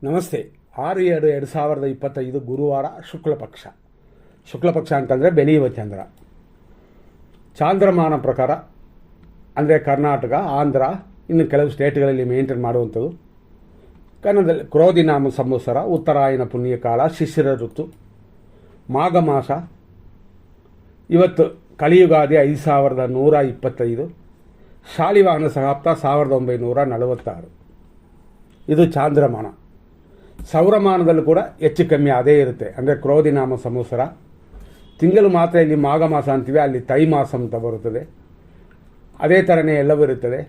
ನಮಸ್ತೆ. 6/2/2025 ಗುರುವಾರ ಶುಕ್ಲಪಕ್ಷ ಅಂತಂದರೆ ಬೆಳೆಯುವ ಚಂದ್ರ. ಚಾಂದ್ರಮಾನ ಪ್ರಕಾರ ಅಂದರೆ ಕರ್ನಾಟಕ, ಆಂಧ್ರ, ಇನ್ನು ಕೆಲವು ಸ್ಟೇಟ್ಗಳಲ್ಲಿ ಮೇಂಟೈನ್ ಮಾಡುವಂಥದ್ದು. ಕನ್ನಡದಲ್ಲಿ ಕ್ರೋಧಿನಾಮ ಸಂವತ್ಸರ, ಉತ್ತರಾಯಣ ಪುಣ್ಯಕಾಲ, ಶಿಶಿರ ಋತು, ಮಾಘ ಮಾಸ. ಇವತ್ತು ಕಲಿಯುಗಾದಿ 5125, ಶಾಲಿವಾಹನ ಸಹಾಪ್ತ 1946. ಇದು ಚಾಂದ್ರಮಾನ. ಸೌರಮಾನದಲ್ಲೂ ಕೂಡ ಹೆಚ್ಚು ಕಮ್ಮಿ ಅದೇ ಇರುತ್ತೆ. ಅಂದರೆ ಕ್ರೋಧಿನಾಮ ಸಂವತ್ಸರ. ತಿಂಗಳು ಮಾತ್ರ ಇಲ್ಲಿ ಮಾಘ ಮಾಸ ಅಂತೀವಿ, ಅಲ್ಲಿ ತೈಮಾಸ ಅಂತ ಬರುತ್ತದೆ. ಅದೇ ಥರನೇ ಎಲ್ಲವೂ ಇರುತ್ತದೆ.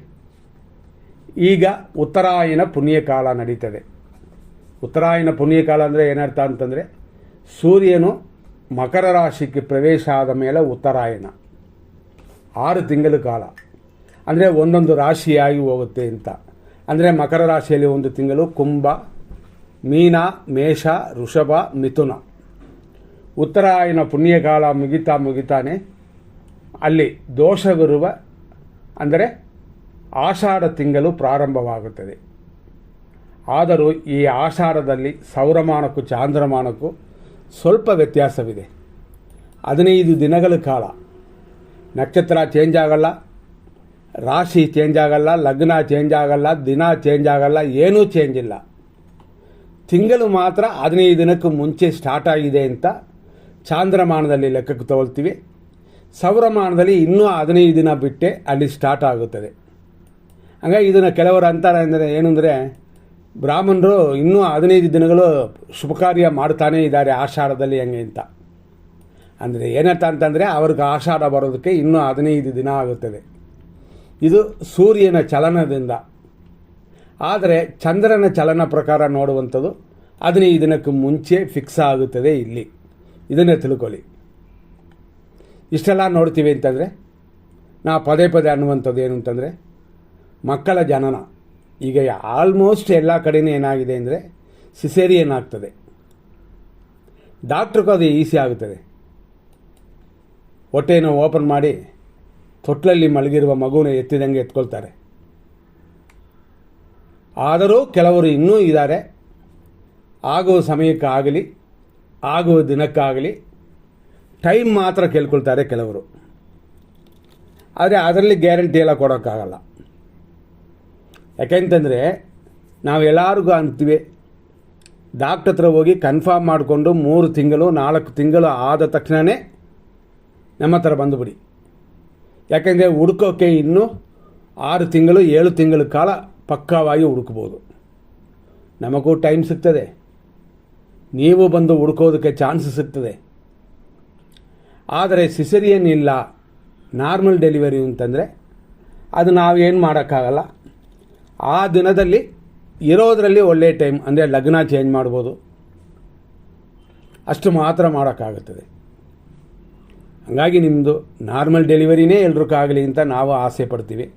ಈಗ ಉತ್ತರಾಯಣ ಪುಣ್ಯಕಾಲ ನಡೀತದೆ. ಉತ್ತರಾಯಣ ಪುಣ್ಯಕಾಲ ಅಂದರೆ ಏನರ್ಥ ಅಂತಂದರೆ, ಸೂರ್ಯನು ಮಕರ ರಾಶಿಗೆ ಪ್ರವೇಶ ಆದ ಮೇಲೆ ಉತ್ತರಾಯಣ 6 ತಿಂಗಳ ಕಾಲ, ಅಂದರೆ ಒಂದೊಂದು ರಾಶಿಯಾಗಿ ಹೋಗುತ್ತೆ ಅಂತ. ಅಂದರೆ ಮಕರ ರಾಶಿಯಲ್ಲಿ ಒಂದು ತಿಂಗಳು ಕುಂಭ, ಮೀನ, ಮೇಷ, ವೃಷಭ, ಮಿಥುನ. ಉತ್ತರಾಯಣ ಪುಣ್ಯಕಾಲ ಮುಗಿತಾನೆ ಅಲ್ಲಿ ದೋಷವಿರುವ ಅಂದರೆ ಆಷಾಢ ತಿಂಗಳು ಪ್ರಾರಂಭವಾಗುತ್ತದೆ. ಆದರೂ ಈ ಆಷಾಢದಲ್ಲಿ ಸೌರಮಾನಕ್ಕೂ ಚಾಂದ್ರಮಾನಕ್ಕೂ ಸ್ವಲ್ಪ ವ್ಯತ್ಯಾಸವಿದೆ. 15 ದಿನಗಳ ಕಾಲ ನಕ್ಷತ್ರ ಚೇಂಜ್ ಆಗಲ್ಲ, ರಾಶಿ ಚೇಂಜ್ ಆಗಲ್ಲ, ಲಗ್ನ ಚೇಂಜ್ ಆಗಲ್ಲ, ದಿನ ಚೇಂಜ್ ಆಗಲ್ಲ, ಏನೂ ಚೇಂಜ್ ಇಲ್ಲ. ತಿಂಗಳು ಮಾತ್ರ 15 ದಿನಕ್ಕೂ ಮುಂಚೆ ಸ್ಟಾರ್ಟ್ ಆಗಿದೆ ಅಂತ ಚಾಂದ್ರಮಾನದಲ್ಲಿ ಲೆಕ್ಕಕ್ಕೆ ತಗೊಳ್ತೀವಿ. ಸೌರಮಾನದಲ್ಲಿ ಇನ್ನೂ 15 ದಿನ ಬಿಟ್ಟೆ ಅಲ್ಲಿ ಸ್ಟಾರ್ಟ್ ಆಗುತ್ತದೆ. ಹಾಗಾಗಿ ಇದನ್ನು ಕೆಲವರು ಅಂತಾರೆ ಅಂದರೆ ಏನು ಅಂದರೆ, ಬ್ರಾಹ್ಮಣರು ಇನ್ನೂ 15 ದಿನಗಳು ಶುಭ ಕಾರ್ಯ ಮಾಡ್ತಾನೇ ಇದ್ದಾರೆ ಆಷಾಢದಲ್ಲಿ ಹೆಂಗೆ ಅಂತ. ಅಂದರೆ ಏನರ್ಥ ಅಂತಂದರೆ, ಅವ್ರಿಗೆ ಆಷಾಢ ಬರೋದಕ್ಕೆ ಇನ್ನೂ 15 ದಿನ ಆಗುತ್ತದೆ. ಇದು ಸೂರ್ಯನ ಚಲನದಿಂದ. ಆದರೆ ಚಂದ್ರನ ಚಲನ ಪ್ರಕಾರ ನೋಡುವಂಥದ್ದು 15 ದಿನಕ್ಕೆ ಮುಂಚೆ ಫಿಕ್ಸ್ ಆಗುತ್ತದೆ ಇಲ್ಲಿ. ಇದನ್ನೇ ತಿಳ್ಕೊಳ್ಳಿ. ಇಷ್ಟೆಲ್ಲ ನೋಡ್ತೀವಿ ಅಂತಂದರೆ, ನಾವು ಪದೇ ಅನ್ನುವಂಥದ್ದು ಏನು ಅಂತಂದರೆ, ಮಕ್ಕಳ ಜನನ. ಈಗ ಆಲ್ಮೋಸ್ಟ್ ಎಲ್ಲ ಕಡೆಯೂ ಏನಾಗಿದೆ ಅಂದರೆ ಸಿಸೇರಿಯನ್ ಆಗ್ತದೆ. ಡಾಕ್ಟ್ರಿಗೂ ಅದು ಈಸಿ ಆಗುತ್ತದೆ. ಹೊಟ್ಟೆಯನ್ನು ಓಪನ್ ಮಾಡಿ ತೊಟ್ಲಲ್ಲಿ ಮಲಗಿರುವ ಮಗುನ ಎತ್ತಿದಂಗೆ ಎತ್ಕೊಳ್ತಾರೆ. ಆದರೂ ಕೆಲವರು ಇನ್ನೂ ಇದ್ದಾರೆ, ಆಗುವ ಸಮಯಕ್ಕಾಗಲಿ ಆಗುವ ದಿನಕ್ಕಾಗಲಿ ಟೈಮ್ ಮಾತ್ರ ಕೇಳ್ಕೊಳ್ತಾರೆ ಕೆಲವರು. ಆದರೆ ಅದರಲ್ಲಿ ಗ್ಯಾರಂಟಿ ಎಲ್ಲ ಕೊಡೋಕ್ಕಾಗಲ್ಲ. ಯಾಕೆಂತಂದರೆ ನಾವೆಲ್ಲರಿಗೂ ಅಂತೀವಿ, ಡಾಕ್ಟ್ರ್ ಹತ್ರ ಹೋಗಿ ಕನ್ಫರ್ಮ್ ಮಾಡಿಕೊಂಡು 3 ತಿಂಗಳು 4 ತಿಂಗಳು ಆದ ತಕ್ಷಣವೇ ನಮ್ಮ ಹತ್ರ ಬಂದುಬಿಡಿ. ಯಾಕೆಂದರೆ ಹುಡುಕೋಕ್ಕೆ ಇನ್ನೂ 6 ತಿಂಗಳು 7 ತಿಂಗಳ ಕಾಲ ಪಕ್ಕಾವಾಗಿ ಹುಡುಕ್ಬೋದು. ನಮಗೂ ಟೈಮ್ ಸಿಗ್ತದೆ, ನೀವು ಬಂದು ಹುಡುಕೋದಕ್ಕೆ ಚಾನ್ಸ್ ಸಿಗ್ತದೆ. ಆದರೆ ಸಿಸೇರಿಯನ್ ಇಲ್ಲ, ನಾರ್ಮಲ್ ಡೆಲಿವರಿ ಅಂತಂದರೆ ಅದು ನಾವೇನು ಮಾಡೋಕ್ಕಾಗಲ್ಲ. ಆ ದಿನದಲ್ಲಿ ಇರೋದರಲ್ಲಿ ಒಳ್ಳೆಯ ಟೈಮ್ ಅಂದರೆ ಲಗ್ನ ಚೇಂಜ್ ಮಾಡ್ಬೋದು, ಅಷ್ಟು ಮಾತ್ರ ಮಾಡೋಕ್ಕಾಗುತ್ತದೆ. ಹಾಗಾಗಿ ನಿಮ್ಮದು ನಾರ್ಮಲ್ ಡೆಲಿವರಿನೇ ಎಲ್ರಿಗಾಗಲಿ ಅಂತ ನಾವು ಆಸೆ ಪಡ್ತೀವಿ.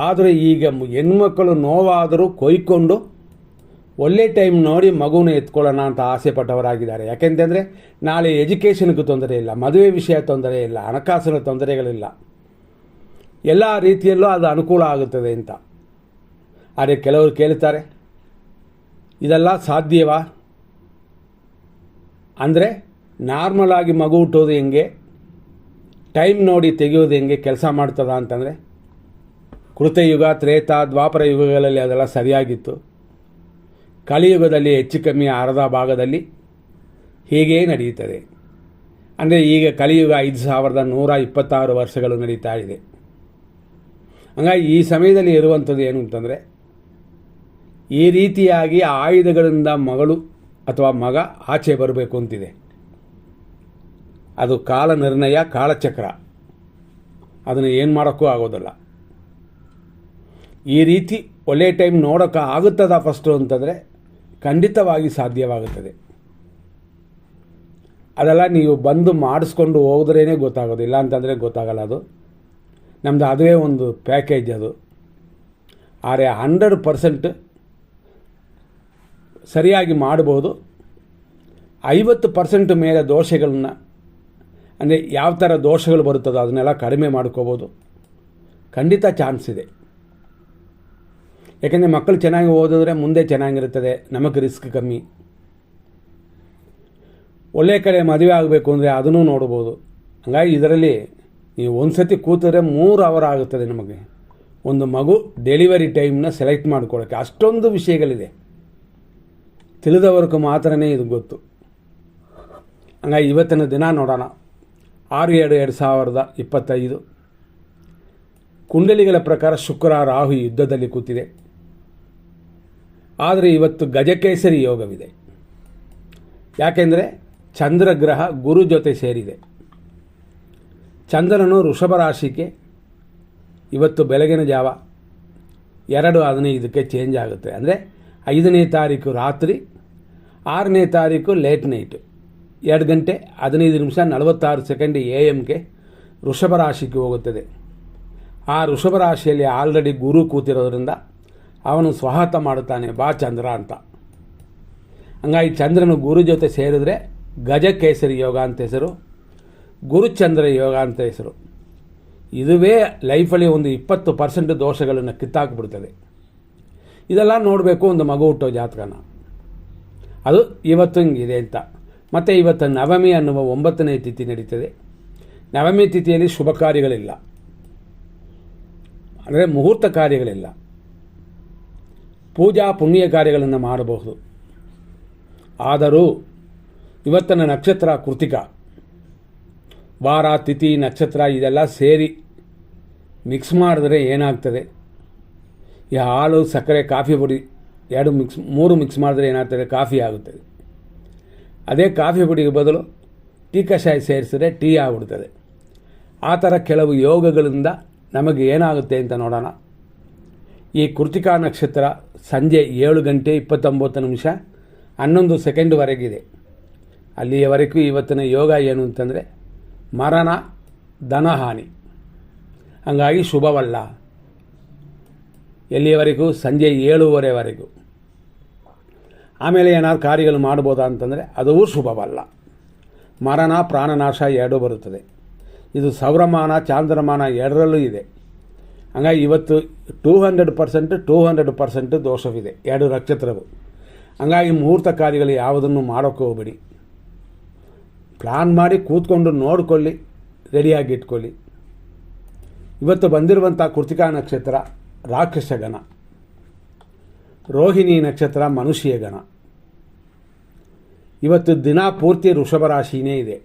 ಆದರೆ ಈಗ ಹೆಣ್ಮಕ್ಕಳು ನೋವಾದರೂ ಕೊಯ್ಕೊಂಡು ಒಳ್ಳೆ ಟೈಮ್ ನೋಡಿ ಮಗುನ ಎತ್ಕೊಳ್ಳೋಣ ಅಂತ ಆಸೆ ಪಟ್ಟವರಾಗಿದ್ದಾರೆ. ಯಾಕೆಂತಂದರೆ ನಾಳೆ ಎಜುಕೇಷನ್ಗೂ ತೊಂದರೆ ಇಲ್ಲ, ಮದುವೆ ವಿಷಯ ತೊಂದರೆ ಇಲ್ಲ, ಹಣಕಾಸಿನ ತೊಂದರೆಗಳಿಲ್ಲ, ಎಲ್ಲ ರೀತಿಯಲ್ಲೂ ಅದು ಅನುಕೂಲ ಆಗುತ್ತದೆ ಅಂತ. ಆದರೆ ಕೆಲವರು ಕೇಳ್ತಾರೆ, ಇದೆಲ್ಲ ಸಾಧ್ಯವಾ? ಅಂದರೆ ನಾರ್ಮಲ್ ಆಗಿ ಮಗು ಹುಟ್ಟೋದು ಹೆಂಗೆ, ಟೈಮ್ ನೋಡಿ ತೆಗೆಯೋದು ಹೆಂಗೆ ಕೆಲಸ ಮಾಡ್ತದ ಅಂತಂದರೆ, ಕೃತಯುಗ, ತ್ರೇತ, ದ್ವಾಪರ ಯುಗಗಳಲ್ಲಿ ಅದೆಲ್ಲ ಸರಿಯಾಗಿತ್ತು. ಕಲಿಯುಗದಲ್ಲಿ ಹೆಚ್ಚು ಕಮ್ಮಿ ಅರ್ಧ ಭಾಗದಲ್ಲಿ ಹೀಗೇ ನಡೆಯುತ್ತದೆ. ಅಂದರೆ ಈಗ ಕಲಿಯುಗ 5126 ವರ್ಷಗಳು ನಡೀತಾ ಇದೆ. ಹಾಗಾಗಿ ಈ ಸಮಯದಲ್ಲಿ ಇರುವಂಥದ್ದು ಏನು ಅಂತಂದರೆ, ಈ ರೀತಿಯಾಗಿ ಆಯುಧಗಳಿಂದ ಮಗಳು ಅಥವಾ ಮಗ ಆಚೆ ಬರಬೇಕು ಅಂತಿದೆ. ಅದು ಕಾಲ ನಿರ್ಣಯ, ಕಾಲಚಕ್ರ. ಅದನ್ನು ಏನು ಮಾಡೋಕ್ಕೂ ಆಗೋದಿಲ್ಲ. ಈ ರೀತಿ ಒಳ್ಳೆ ಟೈಮ್ ನೋಡೋಕ್ಕೆ ಆಗುತ್ತದ ಫಸ್ಟು ಅಂತಂದರೆ ಖಂಡಿತವಾಗಿ ಸಾಧ್ಯವಾಗುತ್ತದೆ. ಅದೆಲ್ಲ ನೀವು ಬಂದು ಮಾಡಿಸ್ಕೊಂಡು ಹೋದ್ರೇ ಗೊತ್ತಾಗೋದು, ಇಲ್ಲ ಅಂತಂದರೆ ಗೊತ್ತಾಗಲ್ಲ. ಅದು ನಮ್ಮದು ಅದುವೇ ಒಂದು ಪ್ಯಾಕೇಜ್ ಅದು. ಆದರೆ 100% ಸರಿಯಾಗಿ ಮಾಡ್ಬೋದು. 50% ಮೇಲೆ ದೋಷಗಳನ್ನ, ಅಂದರೆ ಯಾವ ಥರ ದೋಷಗಳು ಬರುತ್ತದೋ ಅದನ್ನೆಲ್ಲ ಕಡಿಮೆ ಮಾಡ್ಕೋಬೋದು. ಖಂಡಿತ ಚಾನ್ಸ್ ಇದೆ. ಯಾಕೆಂದರೆ ಮಕ್ಕಳು ಚೆನ್ನಾಗಿ ಓದಿದ್ರೆ ಮುಂದೆ ಚೆನ್ನಾಗಿರುತ್ತದೆ, ನಮಗೆ ರಿಸ್ಕ್ ಕಮ್ಮಿ. ಒಳ್ಳೆ ಕಡೆ ಮದುವೆ ಆಗಬೇಕು ಅಂದರೆ ಅದನ್ನು ನೋಡ್ಬೋದು. ಹಾಗಾಗಿ ಇದರಲ್ಲಿ ನೀವು ಒಂದು ಸತಿ ಕೂತಿದ್ರೆ 3 ಅವರ್ ಆಗುತ್ತದೆ ನಮಗೆ ಒಂದು ಮಗು ಡೆಲಿವರಿ ಟೈಮ್ನ ಸೆಲೆಕ್ಟ್ ಮಾಡ್ಕೊಳ್ಳೋಕ್ಕೆ. ಅಷ್ಟೊಂದು ವಿಷಯಗಳಿದೆ, ತಿಳಿದವರೆಗೂ ಮಾತ್ರನೇ ಇದು ಗೊತ್ತು. ಹಂಗಾಗಿ ಇವತ್ತಿನ ದಿನ ನೋಡೋಣ. 6/2/2025 ಕುಂಡಲಿಗಳ ಪ್ರಕಾರ ಶುಕ್ರ ರಾಹು ಯುದ್ಧದಲ್ಲಿ ಕೂತಿದೆ. ಆದರೆ ಇವತ್ತು ಗಜಕೇಸರಿ ಯೋಗವಿದೆ. ಯಾಕೆಂದರೆ ಚಂದ್ರಗ್ರಹ ಗುರು ಜೊತೆ ಸೇರಿದೆ. ಚಂದ್ರನು ವೃಷಭ ರಾಶಿಗೆ ಇವತ್ತು ಬೆಳಗಿನ ಜಾವ 2:15ಕ್ಕೆ ಚೇಂಜ್ ಆಗುತ್ತೆ. ಅಂದರೆ 5ನೇ ತಾರೀಕು ರಾತ್ರಿ, 6ನೇ ತಾರೀಕು ಲೇಟ್ ನೈಟ್ 2:15:46 AM ವೃಷಭ ರಾಶಿಗೆ ಹೋಗುತ್ತದೆ. ಆ ವೃಷಭ ರಾಶಿಯಲ್ಲಿ ಆಲ್ರೆಡಿ ಗುರು ಕೂತಿರೋದ್ರಿಂದ ಅವನು ಸ್ವಹತ ಮಾಡುತ್ತಾನೆ, ಬಾ ಚಂದ್ರ ಅಂತ. ಹಂಗಾಗಿ ಚಂದ್ರನು ಗುರು ಜೊತೆ ಸೇರಿದ್ರೆ ಗಜಕೇಸರಿ ಯೋಗ ಅಂತ ಹೆಸರು, ಗುರುಚಂದ್ರ ಯೋಗ ಅಂತ ಹೆಸರು. ಇದುವೇ ಲೈಫಲ್ಲಿ ಒಂದು 20% ದೋಷಗಳನ್ನು ಕಿತ್ತಾಕ್ಬಿಡ್ತದೆ. ಇದೆಲ್ಲ ನೋಡಬೇಕು ಒಂದು ಮಗು ಹುಟ್ಟೋ ಜಾತಕನ. ಅದು ಇವತ್ತು ಹಿಂಗಿದೆ ಅಂತ. ಮತ್ತು ಇವತ್ತು ನವಮಿ ಅನ್ನುವ 9ನೇ ತಿಥಿ ನಡೀತದೆ. ನವಮಿ ತಿಥಿಯಲ್ಲಿ ಶುಭ ಕಾರ್ಯಗಳಿಲ್ಲ, ಅಂದರೆ ಮುಹೂರ್ತ ಕಾರ್ಯಗಳಿಲ್ಲ. ಪೂಜಾ ಪುಣ್ಯ ಕಾರ್ಯಗಳನ್ನು ಮಾಡಬಹುದು. ಆದರೂ ಇವತ್ತಿನ ನಕ್ಷತ್ರ ಕೃತಿಕ, ವಾರ ತಿಥಿ ನಕ್ಷತ್ರ ಇದೆಲ್ಲ ಸೇರಿ ಮಿಕ್ಸ್ ಮಾಡಿದ್ರೆ ಏನಾಗ್ತದೆ, ಈ ಹಾಲು ಸಕ್ಕರೆ ಕಾಫಿ ಪುಡಿ 3 ಮಿಕ್ಸ್ ಮಾಡಿದ್ರೆ ಏನಾಗ್ತದೆ, ಕಾಫಿ ಆಗುತ್ತದೆ. ಅದೇ ಕಾಫಿ ಪುಡಿಗೆ ಬದಲು ಟೀ ಕಷಾಯ ಸೇರಿಸಿದ್ರೆ ಟೀ ಆಗಿಬಿಡ್ತದೆ. ಆ ಥರ ಕೆಲವು ಯೋಗಗಳಿಂದ ನಮಗೆ ಏನಾಗುತ್ತೆ ಅಂತ ನೋಡೋಣ. ಈ ಕೃತಿಕಾ ನಕ್ಷತ್ರ ಸಂಜೆ 7:29 11 ಅಲ್ಲಿಯವರೆಗೂ ಇವತ್ತಿನ ಯೋಗ ಏನು ಅಂತಂದರೆ ಮರಣ, ಧನಹಾನಿ. ಹಾಗಾಗಿ ಶುಭವಲ್ಲ. ಎಲ್ಲಿಯವರೆಗೂ? ಸಂಜೆ 7:15. ಆಮೇಲೆ ಏನಾದ್ರು ಕಾರ್ಯಗಳು ಮಾಡ್ಬೋದಾ ಅಂತಂದರೆ ಅದೂ ಶುಭವಲ್ಲ. ಮರಣ, ಪ್ರಾಣನಾಶ 2 ಬರುತ್ತದೆ. ಇದು ಸೌರಮಾನ ಚಾಂದ್ರಮಾನ 2ರಲ್ಲೂ ಇದೆ. ಹಾಗಾಗಿ ಇವತ್ತು 200% ದೋಷವಿದೆ 2 ನಕ್ಷತ್ರವು. ಹಾಗಾಗಿ ಮುಹೂರ್ತ ಕಾರ್ಯಗಳು ಯಾವುದನ್ನು ಮಾಡೋಕ್ಕೆ ಹೋಗಬೇಡಿ. ಪ್ಲಾನ್ ಮಾಡಿ ಕೂತ್ಕೊಂಡು ನೋಡಿಕೊಳ್ಳಿ, ರೆಡಿಯಾಗಿ ಇಟ್ಕೊಳ್ಳಿ. ಇವತ್ತು ಬಂದಿರುವಂಥ ಕೃತಿಕಾ ನಕ್ಷತ್ರ ರಾಕ್ಷಸ ಗಣ, ರೋಹಿಣಿ ನಕ್ಷತ್ರ ಮನುಷ್ಯ ಗಣ. ಇವತ್ತು ದಿನ ಪೂರ್ತಿ ವೃಷಭ ರಾಶಿನೇ ಇದೆ.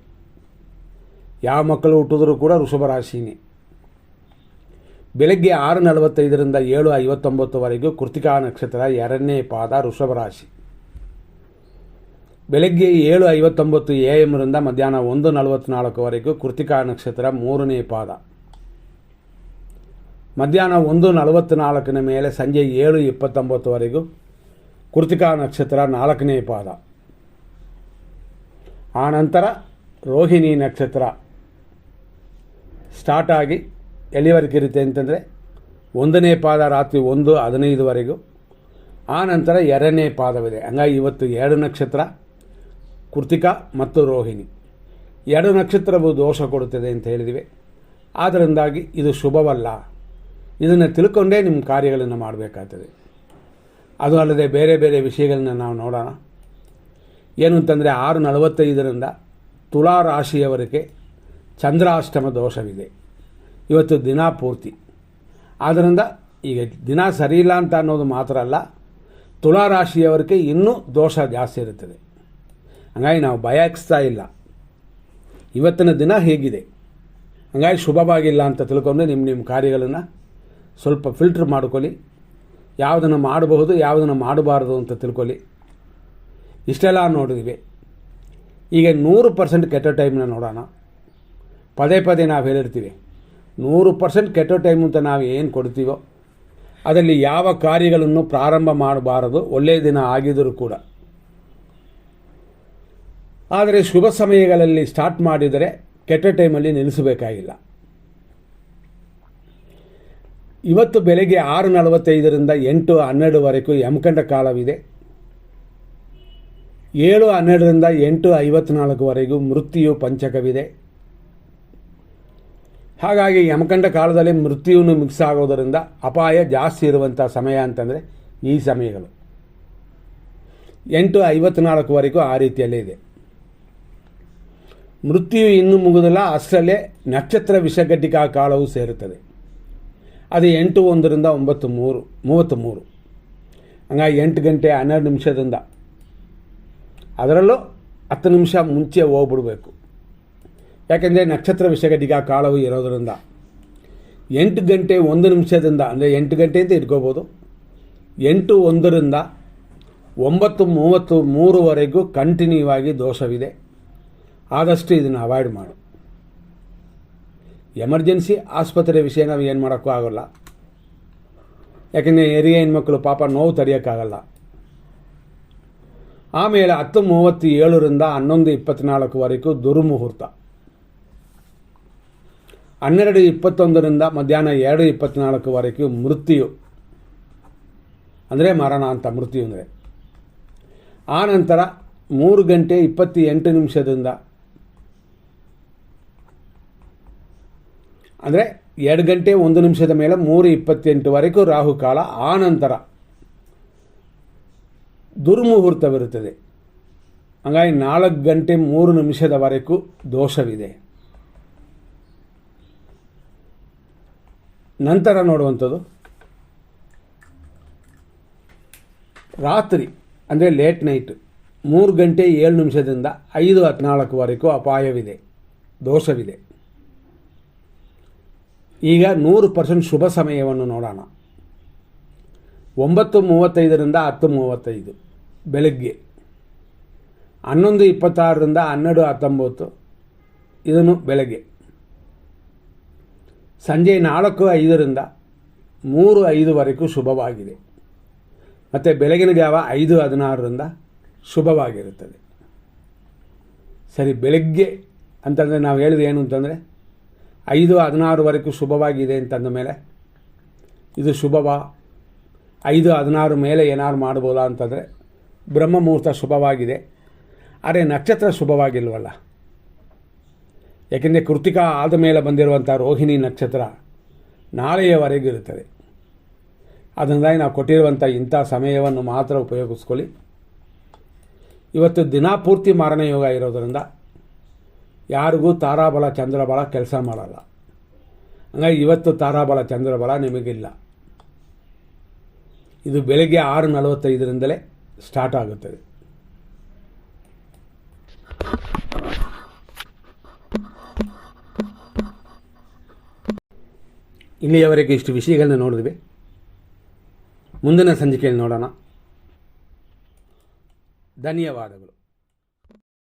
ಯಾವ ಮಕ್ಕಳು ಹುಟ್ಟಿದ್ರೂ ಕೂಡ ವೃಷಭ ರಾಶಿನೇ. ಬೆಳಗ್ಗೆ 6:45 7:59 ಕೃತಿಕಾ ನಕ್ಷತ್ರ 2ನೇ ಪಾದ ವೃಷಭ ರಾಶಿ. ಬೆಳಗ್ಗೆ 7:59 AM ಮಧ್ಯಾಹ್ನ 1:44 ಕೃತಿಕಾ ನಕ್ಷತ್ರ 3ನೇ ಪಾದ. ಮಧ್ಯಾಹ್ನ 1:44 ಮೇಲೆ ಸಂಜೆ 7:29 ಕೃತಿಕಾ ನಕ್ಷತ್ರ 4ನೇ ಪಾದ. ಆನಂತರ ರೋಹಿಣಿ ನಕ್ಷತ್ರ ಸ್ಟಾರ್ಟ್ ಆಗಿ ಎಲ್ಲಿವರೆಗೂ ಇರುತ್ತೆ ಅಂತಂದರೆ 1ನೇ ಪಾದ ರಾತ್ರಿ 1:15 ಆ ನಂತರ 2ನೇ ಪಾದವಿದೆ. ಹಂಗಾಗಿ ಇವತ್ತು 2 ನಕ್ಷತ್ರ ಕೃತಿಕಾ ಮತ್ತು ರೋಹಿಣಿ 2 ನಕ್ಷತ್ರವು ದೋಷ ಕೊಡುತ್ತದೆ ಅಂತ ಹೇಳಿದಿವೆ. ಆದ್ದರಿಂದಾಗಿ ಇದು ಶುಭವಲ್ಲ. ಇದನ್ನು ತಿಳ್ಕೊಂಡೇ ನಿಮ್ಮ ಕಾರ್ಯಗಳನ್ನು ಮಾಡಬೇಕಾಗ್ತದೆ. ಅದು ಅಲ್ಲದೆ ಬೇರೆ ಬೇರೆ ವಿಷಯಗಳನ್ನ ನಾವು ನೋಡೋಣ. ಏನು ಅಂತಂದರೆ 6:45 ತುಲಾ ರಾಶಿಯವರೆಗೆ ಚಂದ್ರಾಷ್ಟಮ ದೋಷವಿದೆ ಇವತ್ತು ದಿನ ಪೂರ್ತಿ. ಆದ್ದರಿಂದ ಈಗ ದಿನ ಸರಿಯಿಲ್ಲ ಅಂತ ಅನ್ನೋದು ಮಾತ್ರ ಅಲ್ಲ, ತುಲಾ ರಾಶಿಯವರಿಗೆ ಇನ್ನೂ ದೋಷ ಜಾಸ್ತಿ ಇರುತ್ತದೆ. ಹಾಗಾಗಿ ನಾವು ಬಯಸ್ತಾ ಇಲ್ಲ. ಇವತ್ತಿನ ದಿನ ಹೇಗಿದೆ, ಹಾಗಾಗಿ ಶುಭವಾಗಿಲ್ಲ ಅಂತ ತಿಳ್ಕೊಂಡು ನಿಮ್ಮ ಕಾರ್ಯಗಳನ್ನು ಸ್ವಲ್ಪ ಫಿಲ್ಟ್ರ್ ಮಾಡ್ಕೊಳ್ಳಿ. ಯಾವುದನ್ನು ಮಾಡಬಹುದು, ಯಾವುದನ್ನು ಮಾಡಬಾರ್ದು ಅಂತ ತಿಳ್ಕೊಳ್ಳಿ. ಇಷ್ಟೆಲ್ಲ ನೋಡಿದ್ವಿ. ಈಗ 100% ಕೆಟ್ಟ ಟೈಮ್ನ ನೋಡೋಣ. ಪದೇ ಪದೇ ನಾವು ಹೇಳಿರ್ತೀವಿ 100% ಕೆಟ್ಟ ಟೈಮ್ ಅಂತ ನಾವು ಏನು ಕೊಡ್ತೀವೋ ಅದರಲ್ಲಿ ಯಾವ ಕಾರ್ಯಗಳನ್ನು ಪ್ರಾರಂಭ ಮಾಡಬಾರದು, ಒಳ್ಳೆಯ ದಿನ ಆಗಿದ್ದರೂ ಕೂಡ. ಆದರೆ ಶುಭ ಸಮಯಗಳಲ್ಲಿ ಸ್ಟಾರ್ಟ್ ಮಾಡಿದರೆ ಕೆಟ್ಟ ಟೈಮಲ್ಲಿ ನಿಲ್ಲಿಸಬೇಕಾಗಿಲ್ಲ. ಇವತ್ತು ಬೆಳಗ್ಗೆ 6:45 8:12 ಯಮಕಂಡ ಕಾಲವಿದೆ. 7:12 8:54 ಮೃತ್ಯು ಪಂಚಕವಿದೆ. ಹಾಗಾಗಿ ಯಮಕಂಡ ಕಾಲದಲ್ಲಿ ಮೃತ್ಯುವನ್ನು ಮಿಕ್ಸ್ ಆಗೋದರಿಂದ ಅಪಾಯ ಜಾಸ್ತಿ ಇರುವಂಥ ಸಮಯ ಅಂತಂದರೆ ಈ ಸಮಯಗಳು 8:54ವರೆಗೂ ಆ ರೀತಿಯಲ್ಲೇ ಇದೆ. ಮೃತ್ಯು ಇನ್ನೂ ಮುಗಿದಿಲ್ಲ, ಅಷ್ಟರಲ್ಲೇ ನಕ್ಷತ್ರ ವಿಷಘಟಿಕಾ ಕಾಲವು ಸೇರುತ್ತದೆ. ಅದು 8:01ರಿಂದ 9:33. ಹಂಗಾಗಿ 8 ಗಂಟೆ 12 ನಿಮಿಷದಿಂದ, ಅದರಲ್ಲೂ 10 ನಿಮಿಷ ಮುಂಚೆ ಹೋಗ್ಬಿಡ್ಬೇಕು. ಯಾಕೆಂದರೆ ನಕ್ಷತ್ರ ವಿಷಘಟಿಕಾ ಕಾಲವು ಇರೋದರಿಂದ 8 ಗಂಟೆ 1 ನಿಮಿಷದಿಂದ, ಅಂದರೆ 8 ಗಂಟೆ ಅಂತ ಇಟ್ಕೋಬೋದು, 8:01ರಿಂದ 9:33ವರೆಗೂ ಕಂಟಿನ್ಯೂ ಆಗಿ ದೋಷವಿದೆ. ಆದಷ್ಟು ಇದನ್ನು ಅವಾಯ್ಡ್ ಮಾಡು. ಎಮರ್ಜೆನ್ಸಿ ಆಸ್ಪತ್ರೆ ವಿಷಯ ನಾವು ಏನು ಮಾಡೋಕ್ಕೂ ಆಗೋಲ್ಲ. ಯಾಕೆಂದರೆ ಹೆರಿಗೆ ಹೆಣ್ಮಕ್ಳು ಪಾಪ ನೋವು ತಡೆಯೋಕ್ಕಾಗಲ್ಲ. ಆಮೇಲೆ 10:37ರಿಂದ 11:24ವರೆಗೂ ದುರ್ಮುಹೂರ್ತ. 12:21ರಿಂದ ಮಧ್ಯಾಹ್ನ 2:24ವರೆಗೂ ಮೃತ್ಯು, ಅಂದರೆ ಮರಣ ಅಂತ ಮೃತ್ಯು ಅಂದರೆ. ಆ ನಂತರ 3 ಗಂಟೆ 28 ನಿಮಿಷದಿಂದ, ಅಂದರೆ 2 ಗಂಟೆ 1 ನಿಮಿಷದ ಮೇಲೆ 3:28ವರೆಗೂ ರಾಹುಕಾಲ. ಆ ನಂತರ ದುರ್ಮುಹೂರ್ತವಿರುತ್ತದೆ. ಹಾಗಾಗಿ 4 ಗಂಟೆ 3 ನಿಮಿಷದವರೆಗೂ ದೋಷವಿದೆ. ನಂತರ ನೋಡುವಂಥದ್ದು ರಾತ್ರಿ, ಅಂದರೆ ಲೇಟ್ ನೈಟ್ 3 ಗಂಟೆ 7 ನಿಮಿಷದಿಂದ 5:14ವರೆಗೂ ಅಪಾಯವಿದೆ, ದೋಷವಿದೆ. ಈಗ 100% ಶುಭ ಸಮಯವನ್ನು ನೋಡೋಣ. 9:35ರಿಂದ 10:35 ಬೆಳಗ್ಗೆ, 11:26ರಿಂದ 12:19 ಇದನ್ನು ಬೆಳಗ್ಗೆ, ಸಂಜೆ 4:05ರಿಂದ 3:05ವರೆಗೂ ಶುಭವಾಗಿದೆ. ಮತ್ತು ಬೆಳಗಿನ ಜಾವ 5:16ರಿಂದ ಶುಭವಾಗಿರುತ್ತದೆ. ಸರಿ, ಬೆಳಗ್ಗೆ ಅಂತಂದರೆ ನಾವು ಹೇಳಿದ ಏನು ಅಂತಂದರೆ 5:16ವರೆಗೂ ಶುಭವಾಗಿದೆ ಅಂತಂದ ಮೇಲೆ ಇದು ಶುಭವಾ? 5:16 ಮೇಲೆ ಏನಾದ್ರು ಮಾಡ್ಬೋದಾ ಅಂತಂದರೆ ಬ್ರಹ್ಮ ಮುಹೂರ್ತ ಶುಭವಾಗಿದೆ, ಆದರೆ ನಕ್ಷತ್ರ ಶುಭವಾಗಿಲ್ವಲ್ಲ. ಯಾಕೆಂದರೆ ಕೃತಿಕಾ ಆದ ಮೇಲೆ ಬಂದಿರುವಂಥ ರೋಹಿಣಿ ನಕ್ಷತ್ರ ನಾಳೆಯವರೆಗೂ ಇರುತ್ತದೆ. ಅದರಿಂದಾಗಿ ನಾವು ಕೊಟ್ಟಿರುವಂಥ ಇಂಥ ಸಮಯವನ್ನು ಮಾತ್ರ ಉಪಯೋಗಿಸ್ಕೊಳ್ಳಿ. ಇವತ್ತು ದಿನಪೂರ್ತಿ ಮಾರಣ ಯೋಗ ಇರೋದರಿಂದ ಯಾರಿಗೂ ತಾರಾಬಲ ಚಂದ್ರಬಲ ಕೆಲಸ ಮಾಡಲ್ಲ. ಹಂಗಾಗಿ ಇವತ್ತು ತಾರಾಬಲ ಚಂದ್ರಬಲ ನಿಮಗಿಲ್ಲ. ಇದು ಬೆಳಗ್ಗೆ 6:45ರಿಂದಲೇ ಸ್ಟಾರ್ಟ್ ಆಗುತ್ತದೆ. ಇಲ್ಲಿಯವರೆಗೆ ಇಷ್ಟು ವಿಷಯಗಳನ್ನ ನೋಡಿದ್ವಿ. ಮುಂದಿನ ಸಂಚಿಕೆಯಲ್ಲಿ ನೋಡೋಣ. ಧನ್ಯವಾದಗಳು.